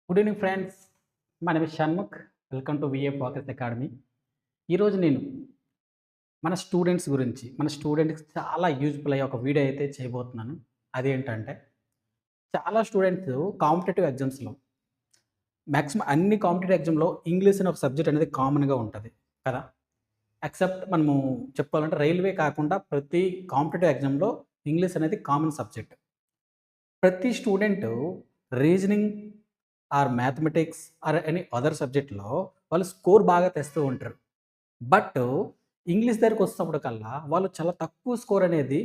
Good evening friends. My name is Shanmukh. Welcome to VA focus academy. ఈరోజు నేను మన students గురించి, మన స్టూడెంట్స్‌కి చాలా యూజ్‌ఫుల్ అయ్యే ఒక వీడియో అయితే చేయబోతున్నాను. అదేంటంటే, చాలా స్టూడెంట్స్ కాంపిటీటివ్ ఎగ్జామ్స్‌లో మాక్సిమం అన్ని కాంపిటీటివ్ ఎగ్జామ్‌లో ఇంగ్లీష్ అనే ఒక సబ్జెక్ట్ అనేది కామన్‌గా ఉంటది కదా! ఎక్సెప్ట్ మనము చెప్పుకోవాలంటే రైల్వే కాకుండా ప్రతి కాంపిటీటివ్ ఎగ్జామ్‌లో ఇంగ్లీష్ అనేది కామన్ సబ్జెక్ట్. ప్రతి student reasoning or mathematics or any other సబ్జెక్ట్‌లో వాళ్ళు స్కోర్ బాగా తెస్తూ ఉంటారు. బట్ ఇంగ్లీష్ దగ్గరికొచ్చినప్పటికల్లా వాళ్ళు చాలా తక్కువ స్కోర్ అనేది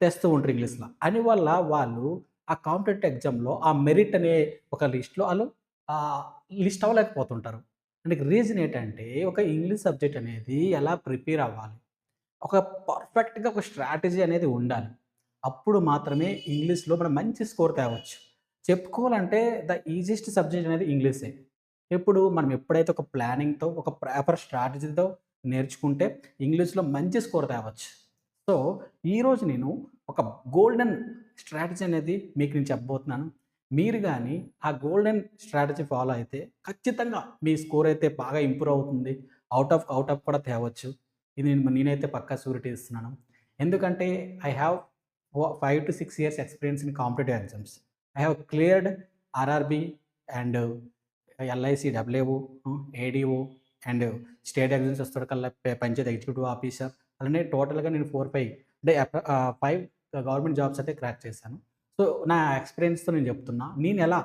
తెస్తూ ఉంటారు ఇంగ్లీష్‌లో. వల్ల వాళ్ళు ఆ కాంపిటేటివ్ ఎగ్జామ్‌లో ఆ మెరిట్ అనే ఒక లిస్ట్‌లో ఆళ్ళు ఆహ్, లిస్ట్ అవ్వలేకపోతుంటారు. దానికి రీజన్ ఏంటంటే ఒక ఇంగ్లీష్ సబ్జెక్ట్ అనేది ఎలా ప్రిపేర్ అవ్వాలి? ఒక పర్ఫెక్ట్‌గా ఒక స్ట్రాటజీ అనేది ఉండాలి. అప్పుడు మాత్రమే ఇంగ్లీష్‌లో మనం మంచి స్కోర్ తేవచ్చు. చెప్పుకోవాలంటే ద ఈజియెస్ట్ సబ్జెక్ట్ అనేది ఇంగ్లీషే. ఇప్పుడు మనం ఎప్పుడైతే ఒక ప్లానింగ్‌తో, ఒక ప్రాపర్ స్ట్రాటజీతో నేర్చుకుంటే ఇంగ్లీష్‌లో మంచి స్కోర్ తేవచ్చు. సో, ఈరోజు నేను ఒక గోల్డెన్ స్ట్రాటజీ అనేది మీకు నేను చెప్పబోతున్నాను. మీరు గాని ఆ గోల్డెన్ స్ట్రాటజీ ఫాలో అయితే ఖచ్చితంగా మీ స్కోర్ అయితే బాగా ఇంప్రూవ్ అవుతుంది. ఔట్ ఆఫ్ కూడా తేవచ్చు. ఇది నేనైతే పక్కా షూరిటీ ఇస్తున్నాను. ఎందుకంటే I have 5-6 years experience in competitive exams. I have cleared RRB and LIC, WO, ADO and state exams వచ్చేసరికల్లా పంచాయత్ ఎగ్జిక్యూటివ్ ఆఫీసర్ అలానే టోటల్‌గా నేను 4, 5 అంటే 5 గవర్నమెంట్ జాబ్స్ అయితే క్రాక్ చేశాను. సో, నా ఎక్స్‌పీరియన్స్‌తో నేను చెప్తున్నా. నేనెలా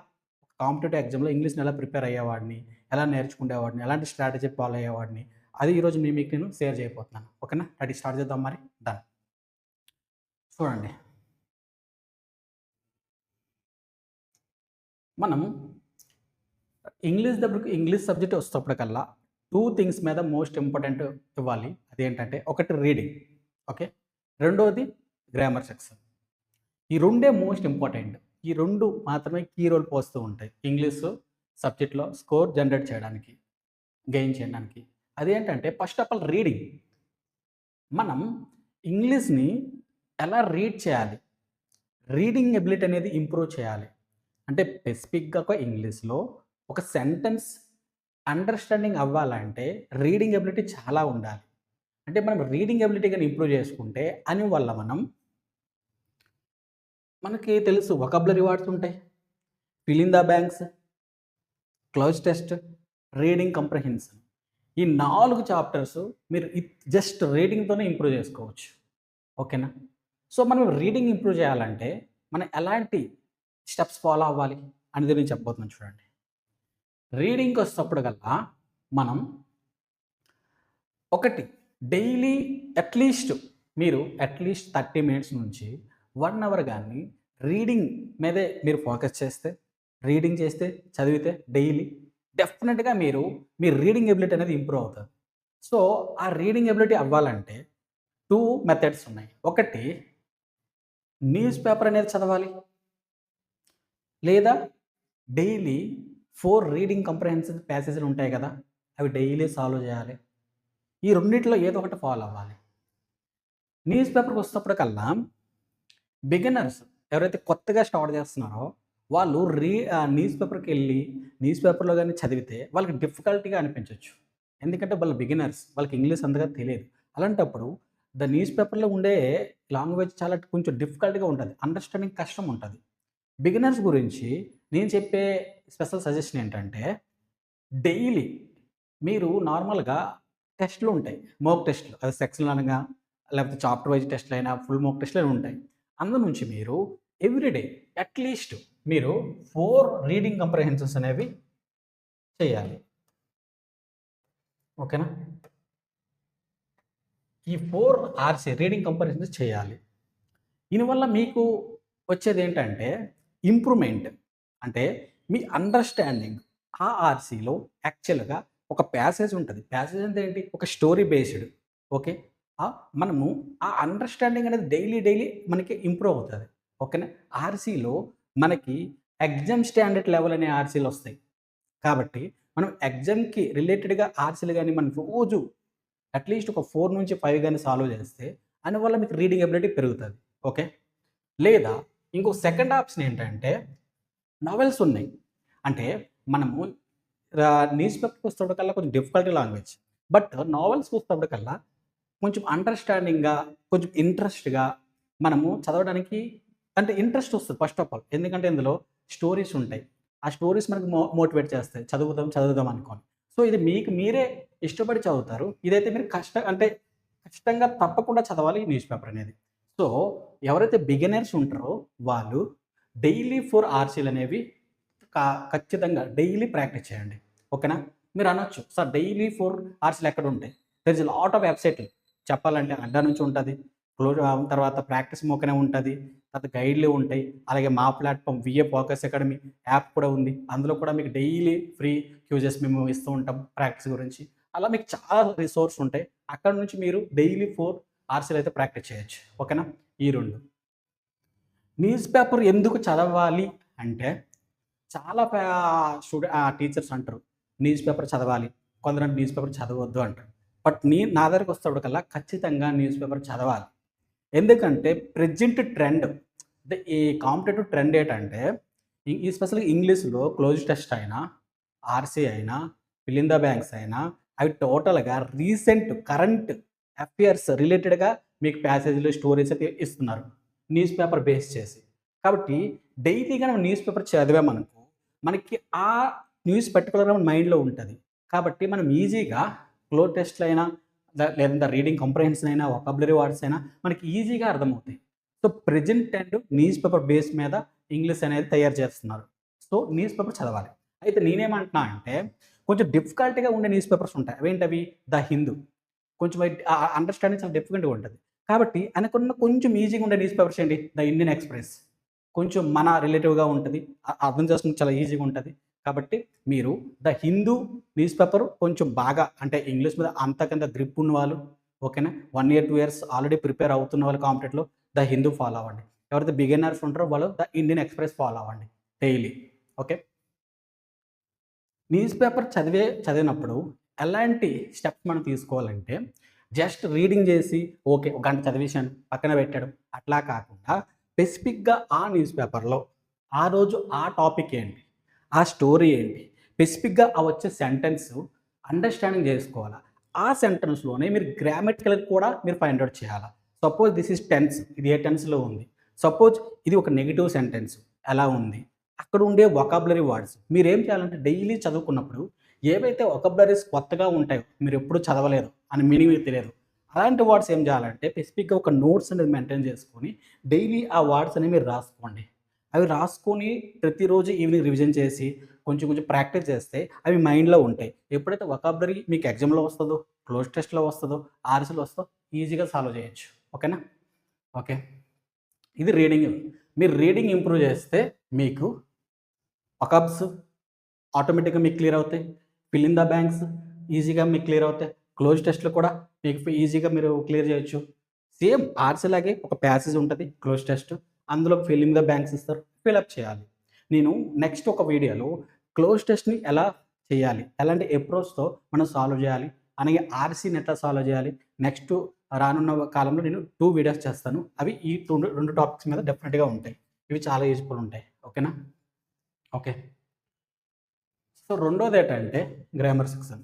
కాంపిటీటివ్ ఎగ్జామ్‌లో ఇంగ్లీష్‌ని ఎలా ప్రిపేర్ అయ్యేవాడిని, ఎలా నేర్చుకునేవాడిని, ఎలాంటి స్ట్రాటజీ ఫాలో అయ్యేవాడిని, అది ఈరోజు మీకు నేను షేర్ చేయబోతున్నాను. ఓకేనా? రెడీ స్టార్ట్ చేద్దాం మరి? డన్. చూడండి. మనం ఇంగ్లీష్ సబ్జెక్ట్ వచ్చేటప్పటికల్లా 2 థింగ్స్ మీద మోస్ట్ ఇంపార్టెంట్ ఇవ్వాలి. అదేంటంటే ఒకటి రీడింగ్. ఓకే. రెండోది గ్రామర్ సెక్షన్. ఈ రెండే మోస్ట్ ఇంపార్టెంట్. ఈ 2 మాత్రమే కీ రోల్ పోస్తూ ఉంటాయి. ఇంగ్లీషు సబ్జెక్ట్‌లో స్కోర్ జనరేట్ చేయడానికి, గెయిన్ చేయడానికి. అదేంటంటే ఫస్ట్ ఆఫ్ ఆల్ రీడింగ్. మనం ఇంగ్లీష్‌ని ఎలా రీడ్ చేయాలి? రీడింగ్ ఎబిలిటీ అనేది ఇంప్రూవ్ చేయాలి. అంటే స్పెసిఫిక్‌గా ఒక ఇంగ్లీష్‌లో ఒక సెంటెన్స్ అండర్‌స్టాండింగ్ అవ్వాలంటే రీడింగ్ ఎబిలిటీ చాలా ఉండాలి. అంటే మనం రీడింగ్ ఎబిలిటీ గాని ఇంప్రూవ్ చేసుకుంటే వల్ల మనకి తెలుసు వొకాబులరీ వర్డ్స్ ఉంటాయి. Fill in the blanks, cloze test, reading comprehension. ఈ 4 చాప్టర్స్ మీరు జస్ట్ రీడింగ్‌తోనే ఇంప్రూవ్ చేసుకోవచ్చు. ఓకేనా? సో, మనం రీడింగ్ ఇంప్రూవ్ చేయాలంటే మనం ఎలాంటి స్టెప్స్ ఫాలో అవ్వాలి అనేది నేను చెప్పబోతున్నాను చూడండి. రీడింగ్‌కొచ్చేటప్పటికల్లా మనం ఒకటి డైలీ అట్‌లీస్ట్ మీరు 30 మినిట్స్ నుంచి 1 అవర్ గాని రీడింగ్ మీదే మీరు ఫోకస్ చేస్తే, రీడింగ్ చేస్తే, చదివితే డైలీ డెఫినిట్‌గా మీ రీడింగ్ ఎబిలిటీ అనేది ఇంప్రూవ్ అవుతది. సో, ఆ రీడింగ్ ఎబిలిటీ అవ్వాలంటే 2 మెథడ్స్ ఉన్నాయి. ఒకటి న్యూస్ పేపర్ అనేది చదవాలి. లేదా డైలీ 4 రీడింగ్ కంప్రహెన్సివ్ ప్యాసేజ్‌లు ఉంటాయి కదా! అవి డైలీ సాల్వ్ చేయాలి. ఈ రెండిట్లో ఏదో ఒకటి ఫాలో అవ్వాలి. న్యూస్ పేపర్‌కొచ్చినప్పటికల్లా బిగినర్స్ ఎవరైతే కొత్తగా స్టార్ట్ చేస్తున్నారో వాళ్ళు న్యూస్ పేపర్‌కెళ్ళి న్యూస్ పేపర్‌లో గాని చదివితే వాళ్ళకి డిఫికల్టీగా అనిపించొచ్చు. ఎందుకంటే వాళ్ళు బిగినర్స్. వాళ్ళకి ఇంగ్లీష్ అంతగా తెలియదు. అలాంటప్పుడు న్యూస్ పేపర్‌లో ఉండే లాంగ్వేజ్ చాలా కొంచెం డిఫికల్ట్‌గా ఉంటది. అండర్‌స్టాండింగ్ కష్టం ఉంటది. బిగినర్స్ గురించి నేను చెప్పే స్పెషల్ సజెషన్ ఏంటంటే డైలీ మీరు నార్మల్‌గా టెస్ట్‌లుంటాయి. మోక్ టెస్ట్‌లు. అది సెక్షనల్ అనగా, లేకపోతే చాప్టర్ వైస్ టెస్ట్‌లైనా, ఫుల్ మోక్ టెస్ట్‌లైనా ఉంటాయి. అందు నుంచి మీరు ఎవ్రీడే అట్‌లీస్ట్ మీరు 4 రీడింగ్ కంప్రహెన్షన్స్ అనేవి చేయాలి. ఓకేనా? ఈ 4 రీడింగ్ కంప్రహెన్షన్స్ చేయాలి. దీనివల్ల మీకు వచ్చేదేంటంటే ఇంప్రూవ్‌మెంట్. అంటే మీ అండర్‌స్టాండింగ్ ఆ ఆర్‌సీలో యాక్చువల్‌గా ఒక ప్యాసేజ్ ఉంటది. ప్యాసేజ్ అంటే ఏంటి? ఒక స్టోరీ బేస్డ్. ఓకే. మనము ఆ అండర్‌స్టాండింగ్ అనేది డైలీ మనకి ఇంప్రూవ్ అవుతది. ఓకేనా? ఆర్‌సీలో మనకి ఎగ్జామ్ స్టాండర్డ్ లెవెల్ అనే ఆర్‌సీలొస్తాయి. కాబట్టి మనం ఎగ్జామ్‌కి రిలేటెడ్‌గా ఆర్‌సీలు గాని మనం రోజు అట్‌లీస్ట్ ఒక 4-5 గాని సాల్వ్ చేస్తే అందువల్ల మీకు రీడింగ్ ఎబిలిటీ పెరుగుతది. ఓకే. లేదా ఇంకో సెకండ్ ఆప్షన్ ఏంటంటే నవెల్స్ ఉన్నాయి. అంటే మనము న్యూస్ పేపర్కి వస్తున్నకల్లా కొంచెం డిఫికల్టీ లాంగ్వేజ్. బట్ నావెల్స్‌కి వస్తున్నప్పటికల్లా కొంచెం అండర్‌స్టాండింగ్‌గా, కొంచెం ఇంట్రెస్ట్‌గా మనము చదవడానికి అంటే ఇంట్రెస్ట్ వస్తది ఫస్ట్ ఆఫ్ ఆల్. ఎందుకంటే ఇందులో స్టోరీస్ ఉంటాయి. ఆ స్టోరీస్ మనకు మోటివేట్ చేస్తాయి. చదువుదాం, చదువుదాం అనుకోని. సో, ఇది మీకు మీరే ఇష్టపడి చదువుతారు. ఇదైతే మీరు అంటే కష్టంగా తప్పకుండా చదవాలి ఈ న్యూస్ పేపర్ అనేది. సో, ఎవరైతే బిగినర్స్ ఉంటారో వాళ్ళు డైలీ 4 ఆర్సీలనేవి ఖచ్చితంగా డైలీ ప్రాక్టీస్ చేయండి. ఓకేనా? మీరు అనొచ్చు, సార్ డైలీ 4 అవర్స్‌లు ఎక్కడుంటాయి? There is a lot of వెబ్‌సైట్‌లు. చెప్పాలంటే అడ్డా నుంచి ఉంటది. తర్వాత ప్రాక్టీస్ మోకనే ఉంటది. తర్వాత గైడ్‌లు ఉంటాయి. అలాగే మా platform VA focus academy app కూడా ఉంది. అందులో కూడా మీకు డైలీ ఫ్రీ క్విజెస్ మేము ఇస్తూ ఉంటాం ప్రాక్టీస్ గురించి. అలా మీకు చాలా రిసోర్స్ ఉంటాయి. అక్కడ నుంచి మీరు డైలీ 4 అవర్స్‌లు అయితే ప్రాక్టీస్ చేయొచ్చు. ఓకేనా? ఈ 2. న్యూస్ పేపర్ ఎందుకు చదవాలి అంటే చాలా టీచర్స్ అంటారు. న్యూస్ పేపర్ చదవాలి. కొందరు న్యూస్ పేపర్ చదవద్దు అంటారు. బట్ నా దగ్గరకొచ్చేటప్పటికల్లా ఖచ్చితంగా న్యూస్ పేపర్ చదవాలి. ఎందుకంటే ప్రెజెంట్ ట్రెండ్ అంటే ఈ కాంపిటేటివ్ ట్రెండ్ ఏంటంటే ఎస్పెషల్‌గా ఇంగ్లీష్‌లో క్లోజ్ టెస్ట్ అయినా, ఆర్‌సీ అయినా, ఫిల్ ఇన్ ద బ్లాంక్స్ అయినా అవి టోటల్‌గా రీసెంట్ కరెంట్ అఫైర్స్ రిలేటెడ్‌గా మీకు ప్యాసేజ్‌లు, స్టోరీస్ అయితే ఇస్తున్నారు. న్యూస్ పేపర్ బేస్ చేసి. కాబట్టి డైలీగా మనం న్యూస్ పేపర్ చదివామనుకో, మనకి ఆ న్యూస్ పర్టిక్యులర్‌గా మన మైండ్‌లో ఉంటది. కాబట్టి మనం ఈజీగా ఫ్లోర్ టెస్ట్‌లైనా లేదంటే రీడింగ్ కంప్రహెన్షన్ అయినా, వొకాబులరీ వర్డ్స్ అయినా మనకి ఈజీగా అర్థమవుతాయి. So, present trend news paper base మీద ఇంగ్లీష్ అనేది తయారు చేస్తున్నారు. సో, న్యూస్ పేపర్ చదవాలి. అయితే నేనేమంటున్నా అంటే, కొంచెం డిఫికల్ట్‌గా ఉండే న్యూస్ పేపర్స్ ఉంటాయి. అవేంటవి? 'ద హిందూ' కొంచెం అండర్‌స్టాండింగ్ చాలా డిఫికల్ట్‌గా ఉంటది. కాబట్టి ఆయనకున్న కొంచెం ఈజీగా ఉండే న్యూస్ పేపర్స్ ఏంటి? 'ద ఇండియన్ ఎక్స్‌ప్రెస్' కొంచెం మన రిలేటివ్‌గా ఉంటది. అర్థం చేసుకోవడానికి చాలా ఈజీగా ఉంటది. కాబట్టి మీరు 'ద హిందూ' న్యూస్ పేపర్ కొంచెం బాగా అంటే ఇంగ్లీష్ మీద అంతకంత గ్రిప్ ఉన్నవాళ్ళు ఓకేనా? 1 ఇయర్, 2 ఇయర్స్ ఆల్రెడీ ప్రిపేర్ అవుతున్న వాళ్ళు కాంపిటేటివ్‌లో 'ద హిందూ' ఫాలో అవ్వండి. ఎవరైతే బిగినర్స్ ఉంటారో వాళ్ళు 'ద ఇండియన్ ఎక్స్‌ప్రెస్' ఫాలో అవ్వండి డైలీ. ఓకే. న్యూస్ పేపర్ చదివినప్పుడు ఎలాంటి స్టెప్స్ మనం తీసుకోవాలంటే, జస్ట్ రీడింగ్ చేసి ఓకే. ఒక గంట చదివేశాను, పక్కన పెట్టడం అట్లా కాకుండా స్పెసిఫిక్‌గా ఆ న్యూస్ పేపర్‌లో ఆ రోజు ఆ టాపిక్ ఏంటి? ఆ స్టోరీ ఏంటి? స్పెసిఫిక్‌గా ఆ వచ్చే సెంటెన్సు అండర్‌స్టాండింగ్ చేసుకోవాలా. ఆ సెంటెన్స్‌లోనే మీరు గ్రామటికల్ కూడా మీరు ఫైండ్ ఔట్ చేయాలా. Suppose this is tense. ఇది ఏ టెన్స్‌లో ఉంది. సపోజ్ ఇది ఒక నెగెటివ్ సెంటెన్స్ ఎలా ఉంది? అక్కడ ఉండే వొకాబులరీ వర్డ్స్ మీరేం చేయాలంటే డైలీ చదువుకున్నప్పుడు ఏవైతే వొకాబులరీస్ కొత్తగా ఉంటాయో మీరెప్పుడు చదవలేదు అని మీనింగ్ మీకు తెలియదు. అలాంటి వర్డ్స్ ఏం చేయాలంటే స్పెసిఫిక్‌గా ఒక నోట్స్ అనేది మెయింటైన్ చేసుకొని డైలీ ఆ వర్డ్స్ అనేవి మీరు రాసుకోండి. అవి రాసుకొని ప్రతిరోజు ఈవినింగ్ రివిజన్ చేసి కొంచెం కొంచెం ప్రాక్టీస్ చేస్తే అవి మైండ్‌లో ఉంటాయి. ఎప్పుడైతే వొకాబులరీ మీకు ఎగ్జామ్‌లో వస్తదో, క్లోజ్ టెస్ట్‌లో వస్తదో, ఆర్‌సీలో వస్తదో ఈజీగా సాల్వ్ చేయొచ్చు. ఓకేనా? ఓకే. ఇది రీడింగ్. మీరు రీడింగ్ ఇంప్రూవ్ చేస్తే మీకు వొకాబ్స్ ఆటోమేటిక్‌గా మీకు క్లియర్ అవుతాయి. ఫిల్ ఇన్ ద బ్లాంక్స్ ఈజీగా మీకు క్లియర్ అవుతాయి. క్లోజ్ టెస్ట్‌లు కూడా మీకు ఈజీగా మీరు క్లియర్ చేయొచ్చు. సేమ్ ఆర్ట్స్ లాగే ఒక ప్యాసేజ్ ఉంటది క్లోజ్ టెస్ట్. అందులో ఫిల్ ఇన్ ద బ్లాంక్స్ ఇస్తారు. ఫిలప్ చేయాలి. నేను నెక్స్ట్ ఒక వీడియోలో క్లోజ్ టెస్ట్‌ని ఎలా చేయాలి? ఎలాంటి అప్రోచ్‌తో మనం సాల్వ్ చేయాలి? అలాగే ఆర్సీని ఎట్లా సాల్వ్ చేయాలి? నెక్స్ట్ రానున్న కాలంలో నేను 2 వీడియోస్ చేస్తాను. అవి ఈ 2 టాపిక్స్ మీద డెఫినిట్‌గా ఉంటాయి. ఇవి చాలా యూజ్‌ఫుల్ ఉంటాయి. ఓకేనా? ఓకే. సో, రెండోదేంటంటే గ్రామర్ సెక్షన్.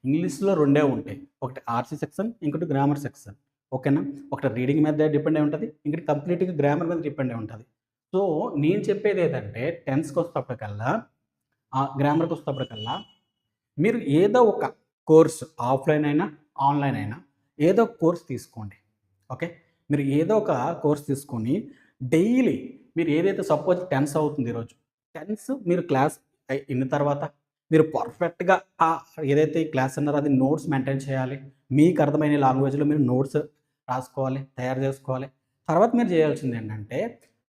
ఇంగ్లీష్‌లో రెండే ఉంటాయి. ఒకటి ఆర్‌సీ సెక్షన్, ఇంకోటి గ్రామర్ సెక్షన్. ఓకేనా? ఒకటి రీడింగ్ మీద డిపెండ్ అయి ఉంటది. ఇంకోటి కంప్లీట్‌గా గ్రామర్ మీద డిపెండ్ అయి ఉంటది. సో, నేను చెప్పేదేంటంటే 10స్‌కొచ్చేటప్పటికల్లా గ్రామర్‌కొచ్చేటప్పటికల్లా మీరు ఏదో ఒక కోర్స్ ఆఫ్‌లైన్ అయినా, ఆన్‌లైన్ అయినా ఏదో ఒక కోర్స్ తీసుకోండి. ఓకే. మీరు ఏదో ఒక కోర్స్ తీసుకొని డైలీ మీరు ఏదైతే సపోజ్ టెన్స్ అవుతుంది ఈరోజు. టెన్స్ మీరు క్లాస్ ఇన్న తర్వాత మీరు పర్ఫెక్ట్‌గా ఏదైతే క్లాస్ అన్నారో అది నోట్స్ మెయింటైన్ చేయాలి. మీకు అర్థమైన లాంగ్వేజ్‌లో మీరు నోట్స్ రాసుకోవాలి, తయారు చేసుకోవాలి. తర్వాత మీరు చేయాల్సిందేంటంటే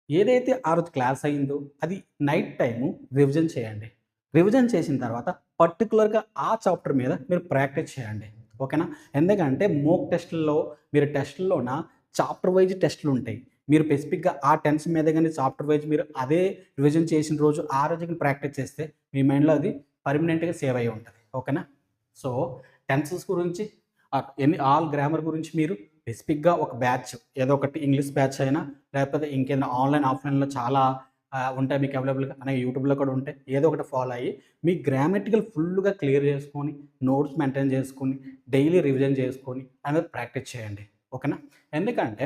ఏదైతే ఆ రోజు క్లాస్ అయిందో అది నైట్ టైము రివిజన్ చేయండి. రివిజన్ చేసిన తర్వాత పర్టిక్యులర్‌గా ఆ చాప్టర్ మీద మీరు ప్రాక్టీస్ చేయండి. ఓకేనా? ఎందుకంటే మోక్ టెస్ట్‌ల్లో మీరు టెస్ట్‌ల్లోన చాప్టర్ వైస్ టెస్ట్‌లుంటాయి. మీరు స్పెసిఫిక్‌గా ఆ టెన్స్ మీద గాని చాప్టర్ వైస్ మీరు అదే రివిజన్ చేసిన రోజు ఆ రోజు గాని ప్రాక్టీస్ చేస్తే మీ మైండ్‌లో అది పర్మనెంట్‌గా సేవ్ అయ్యి ఉంటది. ఓకేనా? సో, టెన్సెస్ గురించి ఆల్ గ్రామర్ గురించి మీరు స్పెసిఫిక్‌గా ఒక బ్యాచ్ ఏదో ఒకటి ఇంగ్లీష్ బ్యాచ్ అయినా లేకపోతే ఇంకేదైనా ఆన్‌లైన్, ఆఫ్‌లైన్‌లో చాలా ఉంటాయి మీకు అవైలబుల్‌గా. అలాగే యూట్యూబ్‌లో కూడా ఉంటాయి. ఏదో ఒకటి ఫాలో అయ్యి మీ గ్రామటికల్ ఫుల్‌గా క్లియర్ చేసుకొని, నోట్స్ మెయింటైన్ చేసుకొని, డైలీ రివిజన్ చేసుకొని అనేది ప్రాక్టీస్ చేయండి. ఓకేనా? ఎందుకంటే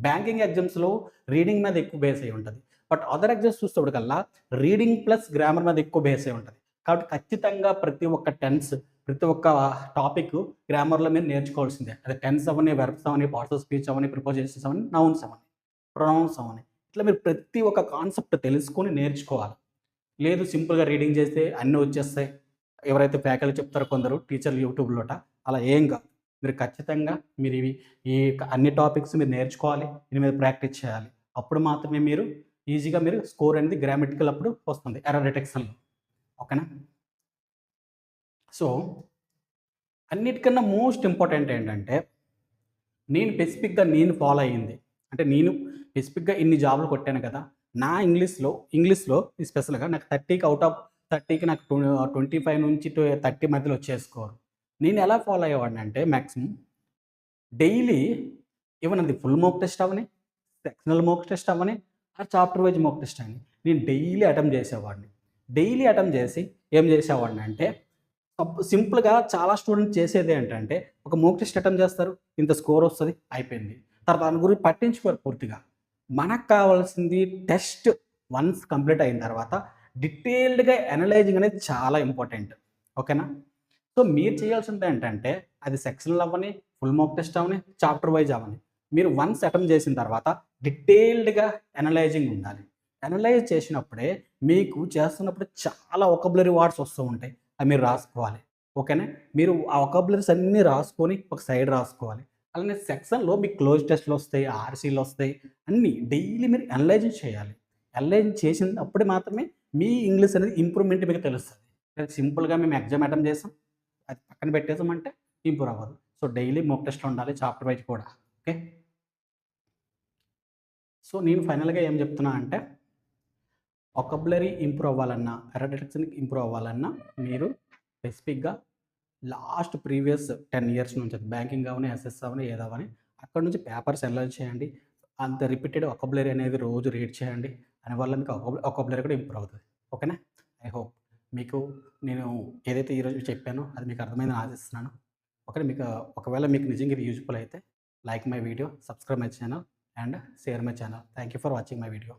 బ్యాంకింగ్ ఎగ్జామ్స్‌లో రీడింగ్ మీద ఎక్కువ బేస్ అయ్యి ఉంటది. బట్ అదర్ ఎగ్జామ్స్ చూసేటప్పటికల్లా రీడింగ్ ప్లస్ గ్రామర్ మీద ఎక్కువ బేస్ అయ్యి ఉంటది. కాబట్టి ఖచ్చితంగా ప్రతి ఒక్క టెన్స్, ప్రతి ఒక్క టాపిక్ గ్రామర్‌లో మీరు నేర్చుకోవాల్సిందే. అది టెన్స్ అవ్వని, వెర్బ్స్ అవ్వని, పార్ట్స్ ఆఫ్ స్పీచ్ అవ్వని, ప్రిపోజిషన్స్ అవ్వని, నౌన్స్ అవ్వని, ప్రొనౌన్స్ అవ్వని. ఇట్లా మీరు ప్రతి ఒక్క కాన్సెప్ట్ తెలుసుకొని నేర్చుకోవాలి. లేదు సింపుల్‌గా రీడింగ్ చేస్తే అన్నీ వచ్చేస్తాయి. ఎవరైతే ఫ్యాకల్టీ చెప్తారో కొందరు టీచర్లు యూట్యూబ్‌లోట అలా ఏం కాదు. మీరు ఖచ్చితంగా మీరు ఈ అన్ని టాపిక్స్ మీరు నేర్చుకోవాలి. దీని మీద ప్రాక్టీస్ చేయాలి. అప్పుడు మాత్రమే మీరు ఈజీగా మీరు స్కోర్ అనేది గ్రామటికల్ అప్పుడు వస్తుంది. ఎర్రర్ డిటెక్షన్‌లో. ఓకేనా? సో, అన్నిటికన్నా మోస్ట్ ఇంపార్టెంట్ ఏంటంటే, నేను ఫాలో అయ్యింది. అంటే నేను స్పెసిఫిక్‌గా ఇన్ని జాబ్‌లు కొట్టాను కదా! నా ఇంగ్లీష్‌లో స్పెషల్‌గా నాకు 30కి ఔట్ ఆఫ్ 30కి నాకు 25 నుంచి 30 మధ్యలో వచ్చేది స్కోర్. నేను ఎలా ఫాలో అయ్యేవాడినంటే మాక్సిమం డైలీ ఈవెన్ అది ఫుల్ మోక్ టెస్ట్ అవ్వని, సెక్షనల్ మోక్ టెస్ట్ అవ్వని, చాప్టర్ వైస్ మోక్ టెస్ట్ అని నేను డైలీ అటెంప్ట్ చేసేవాడిని. డైలీ అటెంప్ట్ చేసి ఏం చేసేవాడినంటే సింపుల్‌గా చాలా స్టూడెంట్స్ చేసేది ఏంటంటే, ఒక మోక్ టెస్ట్ అటెంప్ట్ చేస్తారు. ఇంత స్కోర్ వస్తది. అయిపోయింది. తర్వాత దాని గురించి పట్టించుకోరు పూర్తిగా. మనకు కావాల్సింది టెస్ట్ వన్స్ కంప్లీట్ అయిన తర్వాత డీటెయిల్డ్‌గా అనలైజింగ్ అనేది చాలా ఇంపార్టెంట్. ఓకేనా? సో, మీరు చేయాల్సింది ఏంటంటే, అది సెక్షనల్ అవ్వని, ఫుల్ మోక్ టెస్ట్ అవ్వని, చాప్టర్ వైస్ అవ్వని. మీరు వన్స్ అటెంప్ట్ చేసిన తర్వాత డీటెయిల్డ్‌గా అనలైజింగ్ ఉండాలి. అనలైజ్ చేసినప్పుడే మీకు చేస్తున్నప్పుడు చాలా వొకాబులరీ వర్డ్స్ వస్తూ ఉంటాయి. అవి మీరు రాసుకోవాలి. ఓకేనా? మీరు ఆ వొకాబులరీస్ అన్నీ రాసుకొని ఒక సైడ్ రాసుకోవాలి. అలానే సెక్షన్‌లో మీకు క్లోజ్ టెస్ట్‌లొస్తాయి, ఆర్‌సీలొస్తాయి. అన్నీ డైలీ మీరు అనలైజింగ్ చేయాలి. అనలైజ్ చేసినప్పుడు మాత్రమే మీ ఇంగ్లీష్ అనేది ఇంప్రూవ్‌మెంట్ మీకు తెలుస్తది. సింపుల్‌గా మేము ఎగ్జామ్ అటెంప్ట్ చేసాం. అది పక్కన పెట్టేసామంటే ఇంప్రూవ్ అవ్వదు. సో, డైలీ మోక్ టెస్ట్‌లు ఉండాలి. చాప్టర్ వైస్ కూడా. ఓకే. సో, నేను ఫైనల్‌గా ఏం చెప్తున్నా అంటే వొకాబులరీ ఇంప్రూవ్ అవ్వాలన్నా, ఎరడిక్షన్ ఇంప్రూవ్ అవ్వాలన్నా మీరు స్పెసిఫిక్‌గా లాస్ట్ ప్రీవియస్ 10 ఇయర్స్ నుంచి బ్యాంకింగ్ అవ్వని, ఎస్ఎస్ అవ్వని, ఏదవ్వని అక్కడి నుంచి పేపర్స్ అనలైజ్ చేయండి. అంత రిపీటెడ్ వొకాబులరీ అనేది రోజు రీడ్ చేయండి. దానివల్ల మీకు వొకాబులరీ కూడా ఇంప్రూవ్ అవుతది. ఓకేనా? ఐ హోప్ మీకు నేను ఏదైతే ఈరోజు చెప్పానో అది మీకు అర్థమైందని ఆశిస్తున్నాను. ఓకే. మీకు ఒకవేళ మీకు నిజంగా ఇది యూజ్‌ఫుల్ అయితే like my video, subscribe my channel and share my channel. Thank you for watching my video.